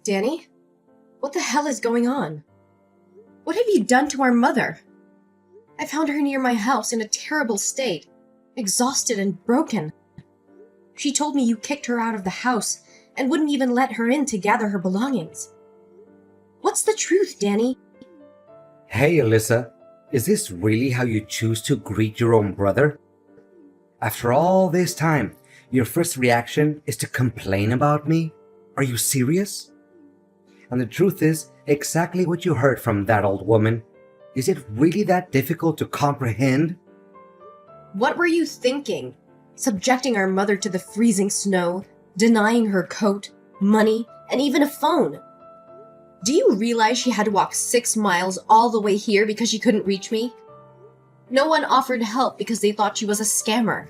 Danny, what the hell is going on? What have you done to our mother? I found her near my house in a terrible state, exhausted and broken. She told me you kicked her out of the house and wouldn't even let her in to gather her belongings. What's the truth, Danny? Hey, Alyssa, is this really how you choose to greet your own brother? After all this time, your first reaction is to complain about me? Are you serious? And the truth is exactly what you heard from that old woman. Is it really that difficult to comprehend? What were you thinking? Subjecting our mother to the freezing snow, denying her coat, money, and even a phone. Do you realize she had to walk 6 miles all the way here because she couldn't reach me? No one offered help because they thought she was a scammer.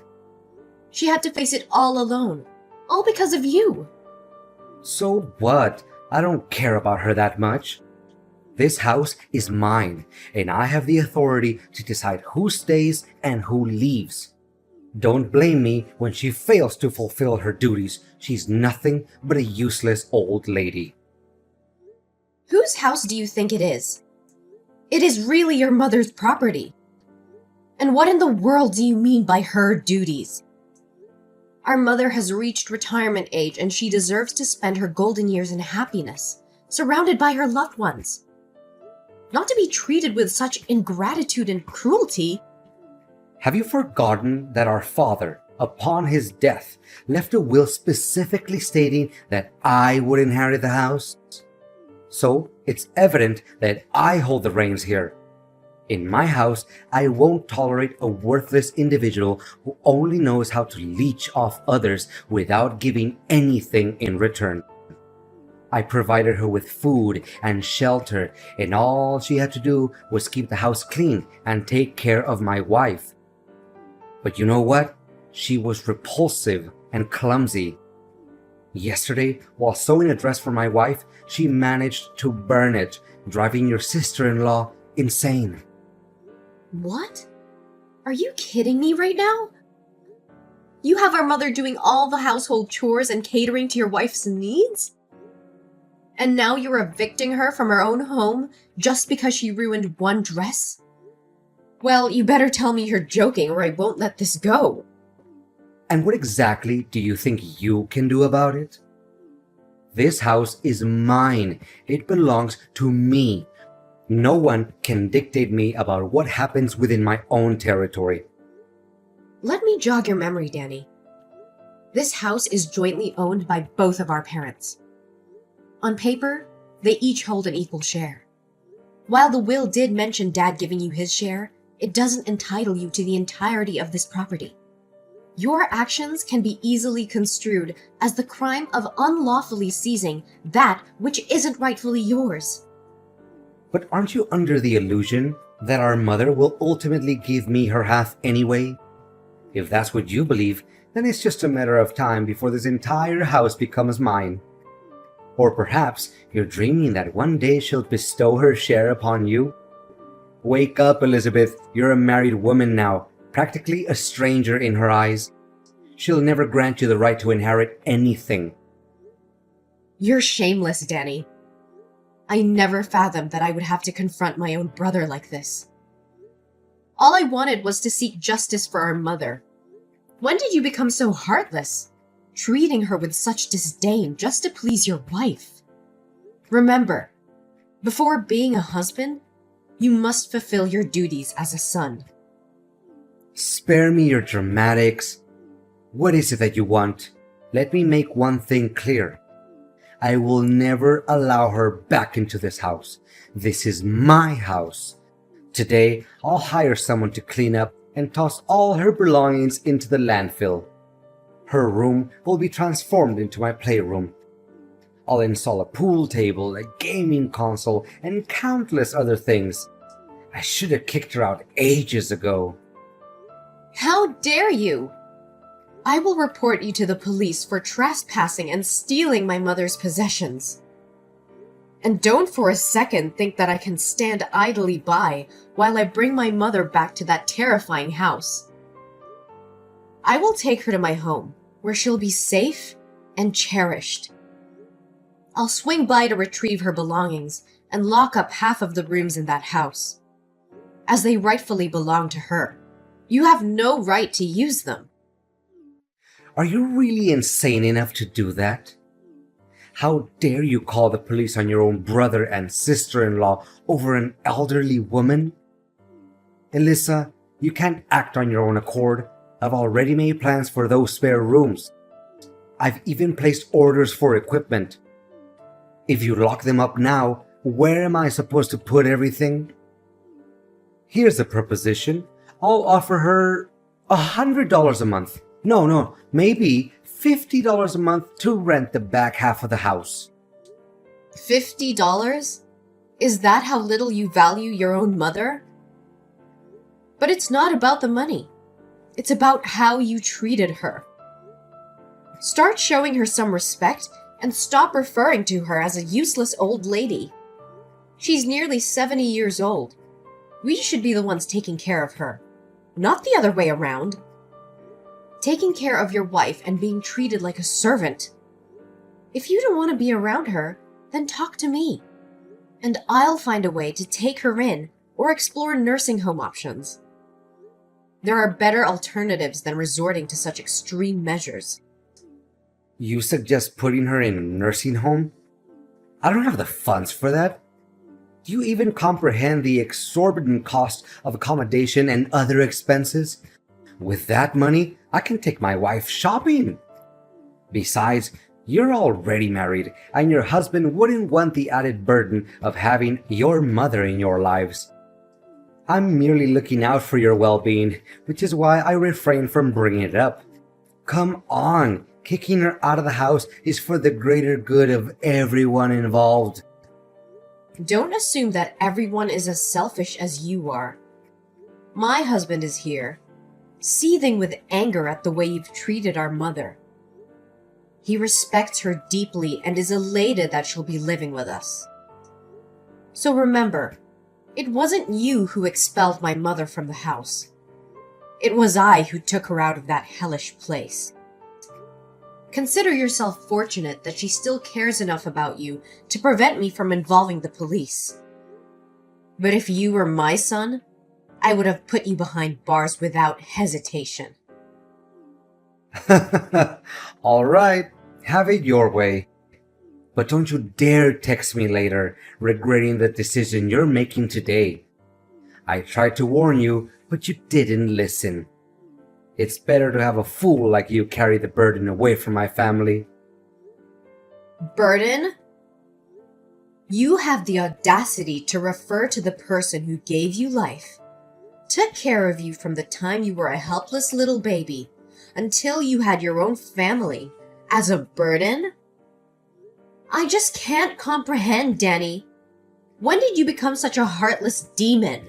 She had to face it all alone, all because of you. So what? I don't care about her that much. This house is mine, and I have the authority to decide who stays and who leaves. Don't blame me when she fails to fulfill her duties. She's nothing but a useless old lady. Whose house do you think it is? It is really your mother's property. And what in the world do you mean by her duties? Our mother has reached retirement age and she deserves to spend her golden years in happiness, surrounded by her loved ones. Not to be treated with such ingratitude and cruelty. Have you forgotten that our father, upon his death, left a will specifically stating that I would inherit the house? So it's evident that I hold the reins here. In my house, I won't tolerate a worthless individual who only knows how to leech off others without giving anything in return. I provided her with food and shelter, and all she had to do was keep the house clean and take care of my wife. But you know what? She was repulsive and clumsy. Yesterday, while sewing a dress for my wife, she managed to burn it, driving your sister-in-law insane. What? Are you kidding me right now? You have our mother doing all the household chores and catering to your wife's needs? And now you're evicting her from her own home just because she ruined one dress? Well, you better tell me you're joking or I won't let this go. And what exactly do you think you can do about it? This house is mine. It belongs to me. No one can dictate me about what happens within my own territory. Let me jog your memory, Danny. This house is jointly owned by both of our parents. On paper, they each hold an equal share. While the will did mention Dad giving you his share, it doesn't entitle you to the entirety of this property. Your actions can be easily construed as the crime of unlawfully seizing that which isn't rightfully yours. But aren't you under the illusion that our mother will ultimately give me her half anyway? If that's what you believe, then it's just a matter of time before this entire house becomes mine. Or perhaps you're dreaming that one day she'll bestow her share upon you. Wake up, Elizabeth. You're a married woman now, practically a stranger in her eyes. She'll never grant you the right to inherit anything. You're shameless, Danny. I never fathomed that I would have to confront my own brother like this. All I wanted was to seek justice for our mother. When did you become so heartless, treating her with such disdain just to please your wife? Remember, before being a husband, you must fulfill your duties as a son. Spare me your dramatics. What is it that you want? Let me make one thing clear. I will never allow her back into this house. This is my house. Today, I'll hire someone to clean up and toss all her belongings into the landfill. Her room will be transformed into my playroom. I'll install a pool table, a gaming console, and countless other things. I should have kicked her out ages ago. How dare you! I will report you to the police for trespassing and stealing my mother's possessions. And don't for a second think that I can stand idly by while I bring my mother back to that terrifying house. I will take her to my home, where she'll be safe and cherished. I'll swing by to retrieve her belongings and lock up half of the rooms in that house, as they rightfully belong to her. You have no right to use them. Are you really insane enough to do that? How dare you call the police on your own brother and sister-in-law over an elderly woman? Alyssa, you can't act on your own accord. I've already made plans for those spare rooms. I've even placed orders for equipment. If you lock them up now, where am I supposed to put everything? Here's a proposition. I'll offer her $100 a month. No, maybe $50 a month to rent the back half of the house. $50? Is that how little you value your own mother? But it's not about the money. It's about how you treated her. Start showing her some respect and stop referring to her as a useless old lady. She's nearly 70 years old. We should be the ones taking care of her, not the other way around. Taking care of your wife and being treated like a servant. If you don't want to be around her, then talk to me, and I'll find a way to take her in or explore nursing home options. There are better alternatives than resorting to such extreme measures. You suggest putting her in a nursing home? I don't have the funds for that. Do you even comprehend the exorbitant cost of accommodation and other expenses? With that money, I can take my wife shopping. Besides, you're already married, and your husband wouldn't want the added burden of having your mother in your lives. I'm merely looking out for your well-being, which is why I refrain from bringing it up. Come on, kicking her out of the house is for the greater good of everyone involved. Don't assume that everyone is as selfish as you are. My husband is here, seething with anger at the way you've treated our mother. He respects her deeply and is elated that she'll be living with us. So remember, it wasn't you who expelled my mother from the house. It was I who took her out of that hellish place. Consider yourself fortunate that she still cares enough about you to prevent me from involving the police. But if you were my son, I would have put you behind bars without hesitation. All right, have it your way. But don't you dare text me later, regretting the decision you're making today. I tried to warn you, but you didn't listen. It's better to have a fool like you carry the burden away from my family. Burden? You have the audacity to refer to the person who gave you life, took care of you from the time you were a helpless little baby until you had your own family, as a burden? I just can't comprehend, Danny. When did you become such a heartless demon?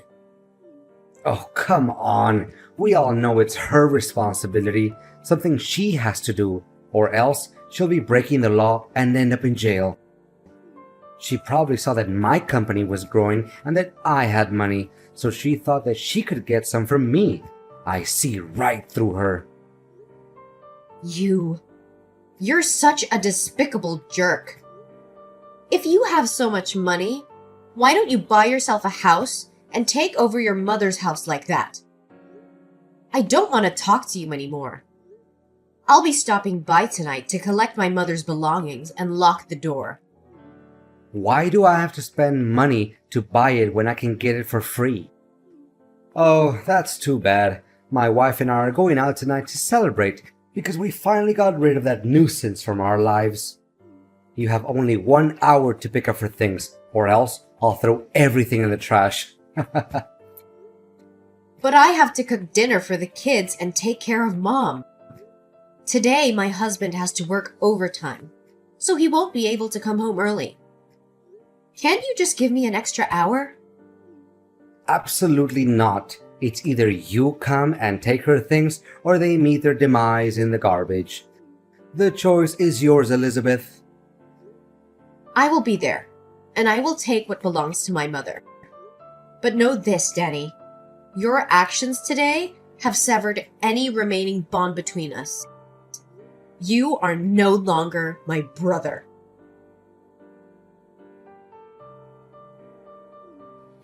Oh, come on. We all know it's her responsibility, something she has to do, or else she'll be breaking the law and end up in jail. She probably saw that my company was growing and that I had money, so she thought that she could get some from me. I see right through her. You're such a despicable jerk. If you have so much money, why don't you buy yourself a house and take over your mother's house like that? I don't want to talk to you anymore. I'll be stopping by tonight to collect my mother's belongings and lock the door. Why do I have to spend money to buy it when I can get it for free? Oh, that's too bad. My wife and I are going out tonight to celebrate because we finally got rid of that nuisance from our lives. You have only 1 hour to pick up her things, or else I'll throw everything in the trash. But I have to cook dinner for the kids and take care of Mom. Today, my husband has to work overtime, so he won't be able to come home early. Can't you just give me an extra hour? Absolutely not. It's either you come and take her things, or they meet their demise in the garbage. The choice is yours, Elizabeth. I will be there, and I will take what belongs to my mother. But know this, Danny. Your actions today have severed any remaining bond between us. You are no longer my brother.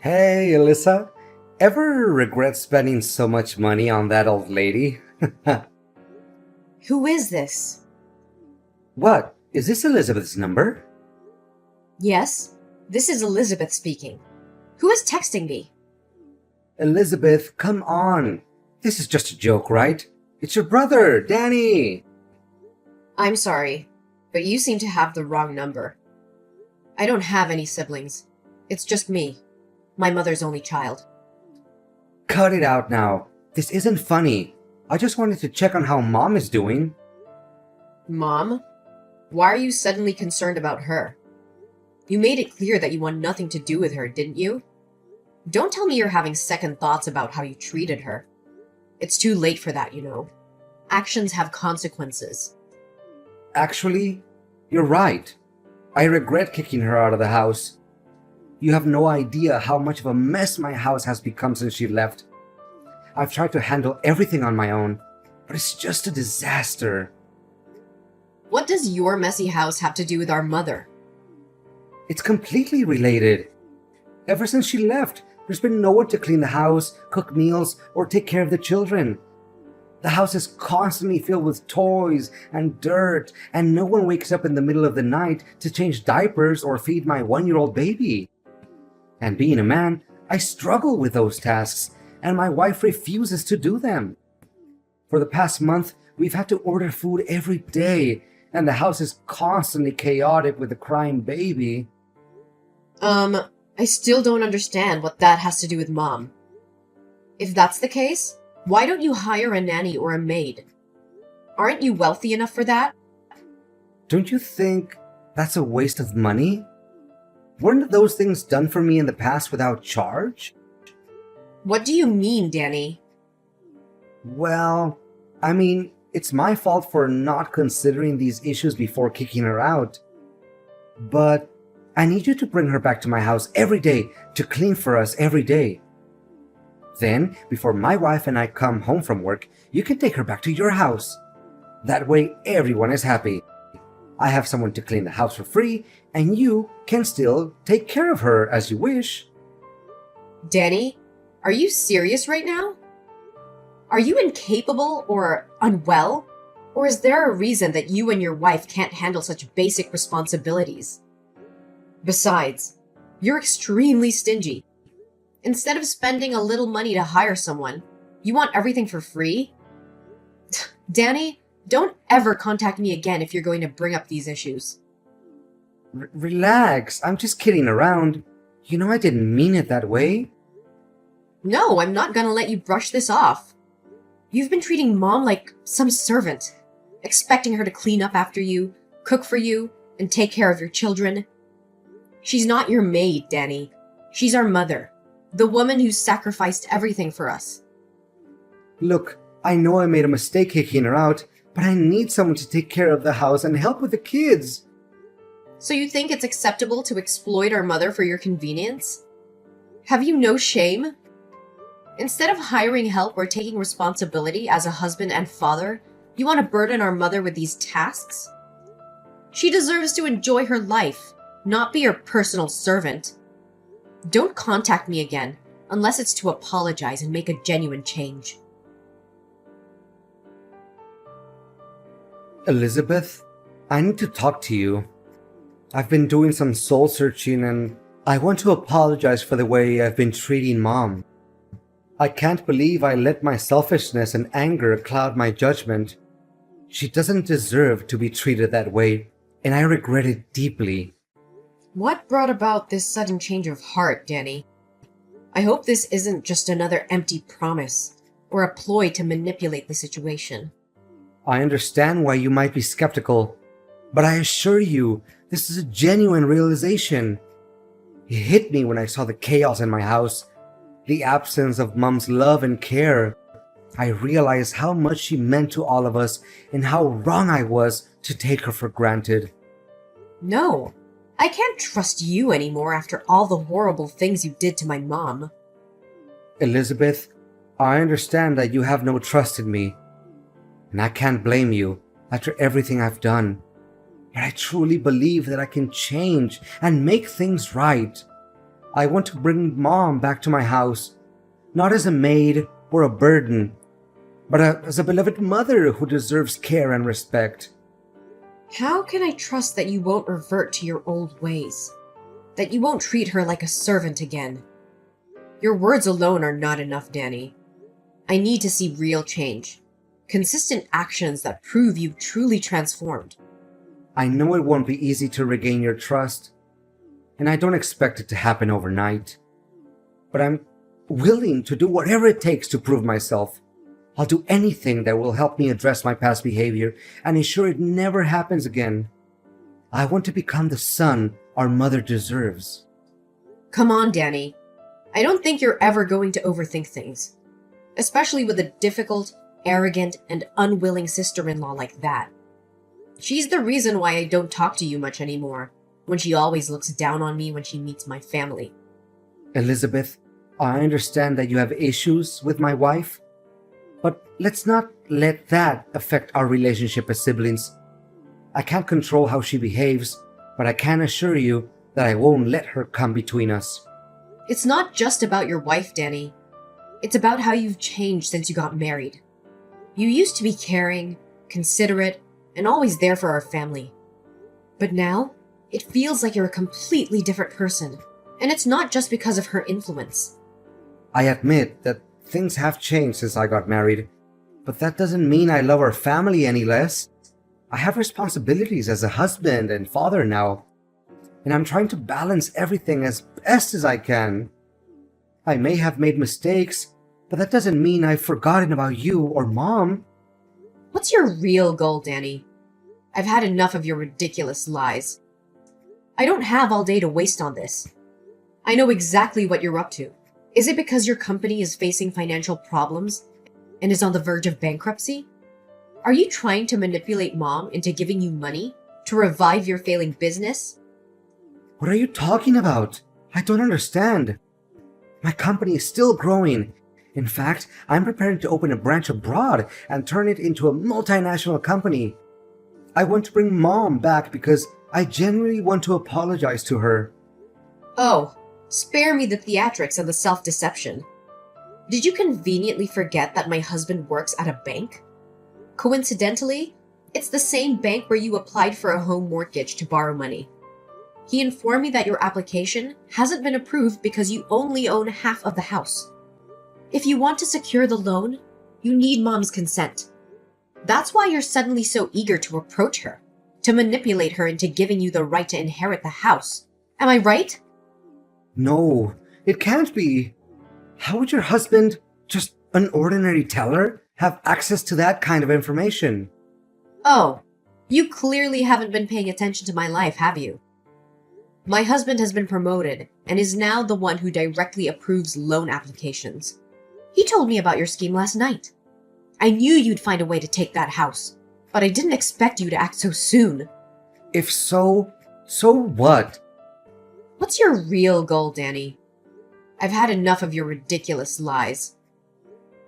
Hey, Alyssa. Ever regret spending so much money on that old lady? Who is this? What? Is this Elizabeth's number? Yes, this is Elizabeth speaking. Who is texting me? Elizabeth, come on. This is just a joke, right? It's your brother, Danny. I'm sorry, but you seem to have the wrong number. I don't have any siblings. It's just me, my mother's only child. Cut it out now. This isn't funny. I just wanted to check on how Mom is doing. Mom? Why are you suddenly concerned about her? You made it clear that you want nothing to do with her, didn't you? Don't tell me you're having second thoughts about how you treated her. It's too late for that, you know. Actions have consequences. Actually, you're right. I regret kicking her out of the house. You have no idea how much of a mess my house has become since she left. I've tried to handle everything on my own, but it's just a disaster. What does your messy house have to do with our mother? It's completely related. Ever since she left, there's been no one to clean the house, cook meals, or take care of the children. The house is constantly filled with toys and dirt, and no one wakes up in the middle of the night to change diapers or feed my 1-year-old baby. And being a man, I struggle with those tasks, and my wife refuses to do them. For the past month, we've had to order food every day, and the house is constantly chaotic with a crying baby. I still don't understand what that has to do with Mom. If that's the case, why don't you hire a nanny or a maid? Aren't you wealthy enough for that? Don't you think that's a waste of money? Weren't those things done for me in the past without charge? What do you mean, Danny? Well, I mean, it's my fault for not considering these issues before kicking her out. But I need you to bring her back to my house every day to clean for us every day. Then, before my wife and I come home from work, you can take her back to your house. That way, everyone is happy. I have someone to clean the house for free, and you can still take care of her as you wish. Danny, are you serious right now? Are you incapable or unwell? Or is there a reason that you and your wife can't handle such basic responsibilities? Besides, you're extremely stingy. Instead of spending a little money to hire someone, you want everything for free? Danny, don't ever contact me again if you're going to bring up these issues. Relax, I'm just kidding around. You know I didn't mean it that way. No, I'm not gonna let you brush this off. You've been treating Mom like some servant, expecting her to clean up after you, cook for you, and take care of your children. She's not your maid, Danny. She's our mother, the woman who sacrificed everything for us. Look, I know I made a mistake kicking her out, but I need someone to take care of the house and help with the kids. So you think it's acceptable to exploit our mother for your convenience? Have you no shame? Instead of hiring help or taking responsibility as a husband and father, you want to burden our mother with these tasks? She deserves to enjoy her life, not be your personal servant. Don't contact me again, unless it's to apologize and make a genuine change. Elizabeth, I need to talk to you. I've been doing some soul searching and I want to apologize for the way I've been treating Mom. I can't believe I let my selfishness and anger cloud my judgment. She doesn't deserve to be treated that way, and I regret it deeply. What brought about this sudden change of heart, Danny? I hope this isn't just another empty promise or a ploy to manipulate the situation. I understand why you might be skeptical, but I assure you, this is a genuine realization. It hit me when I saw the chaos in my house, the absence of Mom's love and care. I realized how much she meant to all of us and how wrong I was to take her for granted. No, I can't trust you anymore after all the horrible things you did to my mom. Elizabeth, I understand that you have no trust in me, and I can't blame you after everything I've done. But I truly believe that I can change and make things right. I want to bring Mom back to my house, not as a maid or a burden, but as a beloved mother who deserves care and respect. How can I trust that you won't revert to your old ways? That you won't treat her like a servant again? Your words alone are not enough, Danny. I need to see real change. Consistent actions that prove you've truly transformed. I know it won't be easy to regain your trust, and I don't expect it to happen overnight. But I'm willing to do whatever it takes to prove myself. I'll do anything that will help me address my past behavior and ensure it never happens again. I want to become the son our mother deserves. Come on, Danny. I don't think you're ever going to overthink things. Especially with a difficult, arrogant, and unwilling sister-in-law like that. She's the reason why I don't talk to you much anymore, when she always looks down on me when she meets my family. Elizabeth, I understand that you have issues with my wife, but let's not let that affect our relationship as siblings. I can't control how she behaves, but I can assure you that I won't let her come between us. It's not just about your wife, Danny. It's about how you've changed since you got married. You used to be caring, considerate, and always there for our family. But now, it feels like you're a completely different person, and it's not just because of her influence. I admit that things have changed since I got married, but that doesn't mean I love our family any less. I have responsibilities as a husband and father now, and I'm trying to balance everything as best as I can. I may have made mistakes, but that doesn't mean I've forgotten about you or Mom. What's your real goal, Danny? I've had enough of your ridiculous lies. I don't have all day to waste on this. I know exactly what you're up to. Is it because your company is facing financial problems and is on the verge of bankruptcy? Are you trying to manipulate Mom into giving you money to revive your failing business? What are you talking about? I don't understand. My company is still growing. In fact, I'm preparing to open a branch abroad and turn it into a multinational company. I want to bring Mom back because I genuinely want to apologize to her. Oh, spare me the theatrics and the self-deception. Did you conveniently forget that my husband works at a bank? Coincidentally, it's the same bank where you applied for a home mortgage to borrow money. He informed me that your application hasn't been approved because you only own half of the house. If you want to secure the loan, you need Mom's consent. That's why you're suddenly so eager to approach her, to manipulate her into giving you the right to inherit the house. Am I right? No, it can't be. How would your husband, just an ordinary teller, have access to that kind of information? Oh, you clearly haven't been paying attention to my life, have you? My husband has been promoted and is now the one who directly approves loan applications. He told me about your scheme last night. I knew you'd find a way to take that house, but I didn't expect you to act so soon. If so, so what? What's your real goal, Danny? I've had enough of your ridiculous lies.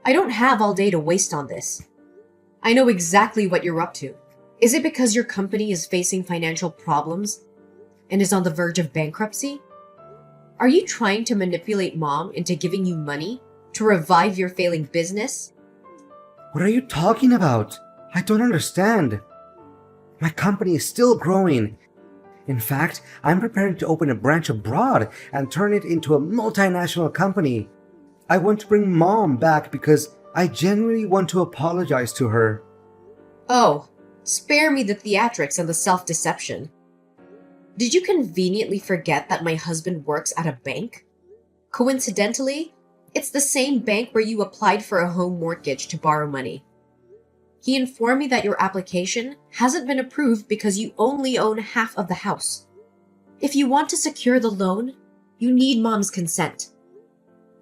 I don't have all day to waste on this. I know exactly what you're up to. Is it because your company is facing financial problems and is on the verge of bankruptcy? Are you trying to manipulate Mom into giving you money to revive your failing business? What are you talking about? I don't understand. My company is still growing. In fact, I'm preparing to open a branch abroad and turn it into a multinational company. I want to bring Mom back because I genuinely want to apologize to her. Oh, spare me the theatrics and the self-deception. Did you conveniently forget that my husband works at a bank? Coincidentally, it's the same bank where you applied for a home mortgage to borrow money. He informed me that your application hasn't been approved because you only own half of the house. If you want to secure the loan, you need Mom's consent.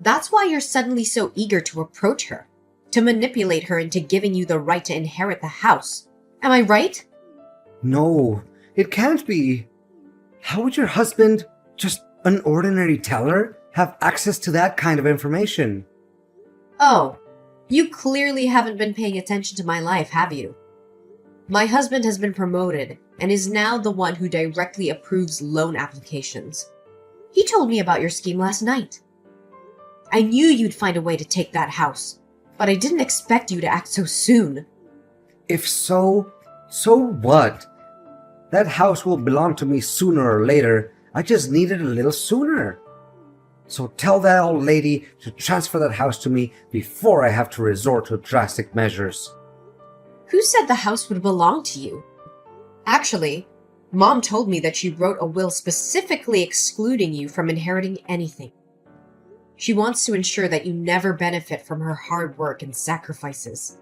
That's why you're suddenly so eager to approach her, to manipulate her into giving you the right to inherit the house. Am I right? No, it can't be. How would your husband, just an ordinary teller, have access to that kind of information? Oh, you clearly haven't been paying attention to my life, have you? My husband has been promoted and is now the one who directly approves loan applications. He told me about your scheme last night. I knew you'd find a way to take that house, but I didn't expect you to act so soon. If so, so what? That house will belong to me sooner or later. I just need it a little sooner. So tell that old lady to transfer that house to me before I have to resort to drastic measures. Who said the house would belong to you? Actually, Mom told me that she wrote a will specifically excluding you from inheriting anything. She wants to ensure that you never benefit from her hard work and sacrifices.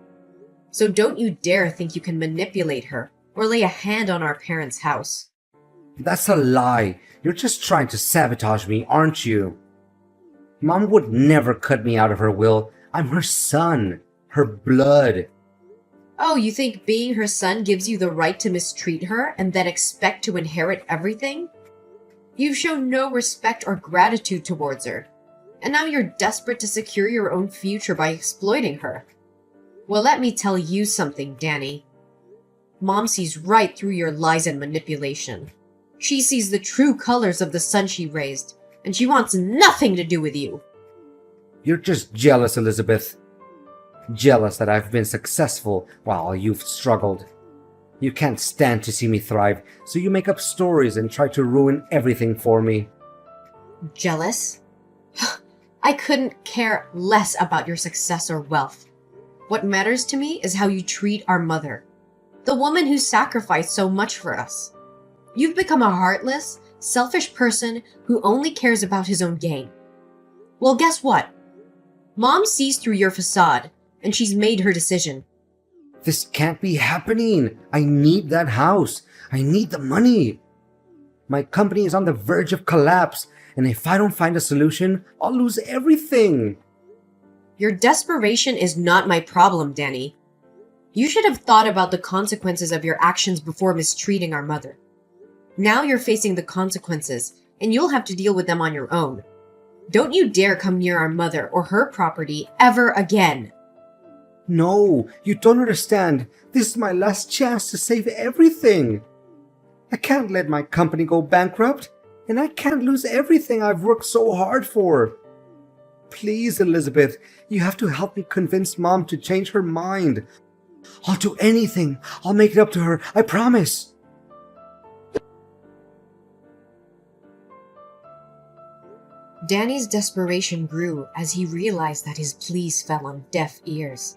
So don't you dare think you can manipulate her or lay a hand on our parents' house. That's a lie. You're just trying to sabotage me, aren't you? Mom would never cut me out of her will. I'm her son, her blood. Oh, you think being her son gives you the right to mistreat her and then expect to inherit everything? You've shown no respect or gratitude towards her, and now you're desperate to secure your own future by exploiting her. Well, let me tell you something, Danny. Mom sees right through your lies and manipulation. She sees the true colors of the son she raised, and she wants nothing to do with you. You're just jealous, Elizabeth. Jealous that I've been successful while you've struggled. You can't stand to see me thrive, so you make up stories and try to ruin everything for me. Jealous? I couldn't care less about your success or wealth. What matters to me is how you treat our mother, the woman who sacrificed so much for us. You've become a heartless, selfish person who only cares about his own gain. Well, guess what? Mom sees through your facade, and she's made her decision. This can't be happening. I need that house. I need the money. My company is on the verge of collapse, and if I don't find a solution, I'll lose everything. Your desperation is not my problem, Danny. You should have thought about the consequences of your actions before mistreating our mother. Now you're facing the consequences, and you'll have to deal with them on your own. Don't you dare come near our mother or her property ever again. No, you don't understand. This is my last chance to save everything. I can't let my company go bankrupt, and I can't lose everything I've worked so hard for. Please, Elizabeth, you have to help me convince Mom to change her mind. I'll do anything. I'll make it up to her. I promise. Danny's desperation grew as he realized that his pleas fell on deaf ears.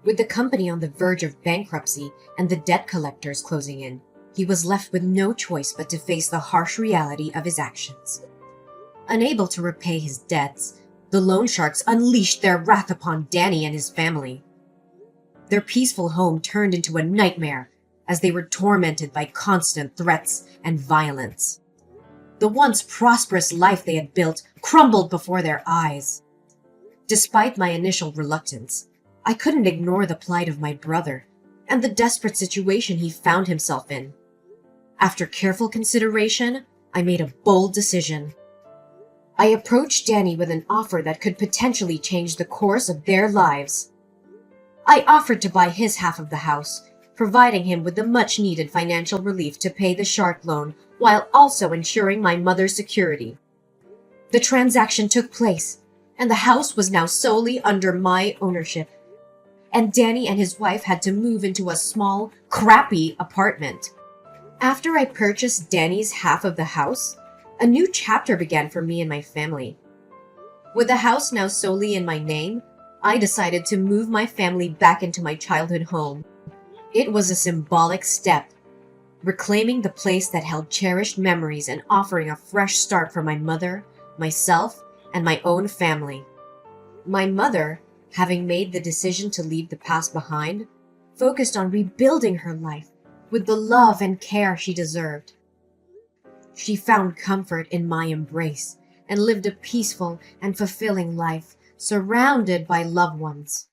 With the company on the verge of bankruptcy and the debt collectors closing in, he was left with no choice but to face the harsh reality of his actions. Unable to repay his debts, the loan sharks unleashed their wrath upon Danny and his family. Their peaceful home turned into a nightmare as they were tormented by constant threats and violence. The once prosperous life they had built crumbled before their eyes. Despite my initial reluctance, I couldn't ignore the plight of my brother and the desperate situation he found himself in. After careful consideration, I made a bold decision. I approached Danny with an offer that could potentially change the course of their lives. I offered to buy his half of the house, providing him with the much-needed financial relief to pay the shark loan while also ensuring my mother's security. The transaction took place, and the house was now solely under my ownership. And Danny and his wife had to move into a small, crappy apartment. After I purchased Danny's half of the house, a new chapter began for me and my family. With the house now solely in my name, I decided to move my family back into my childhood home. It was a symbolic step, reclaiming the place that held cherished memories and offering a fresh start for my mother, myself, and my own family. My mother, having made the decision to leave the past behind, focused on rebuilding her life with the love and care she deserved. She found comfort in my embrace and lived a peaceful and fulfilling life surrounded by loved ones.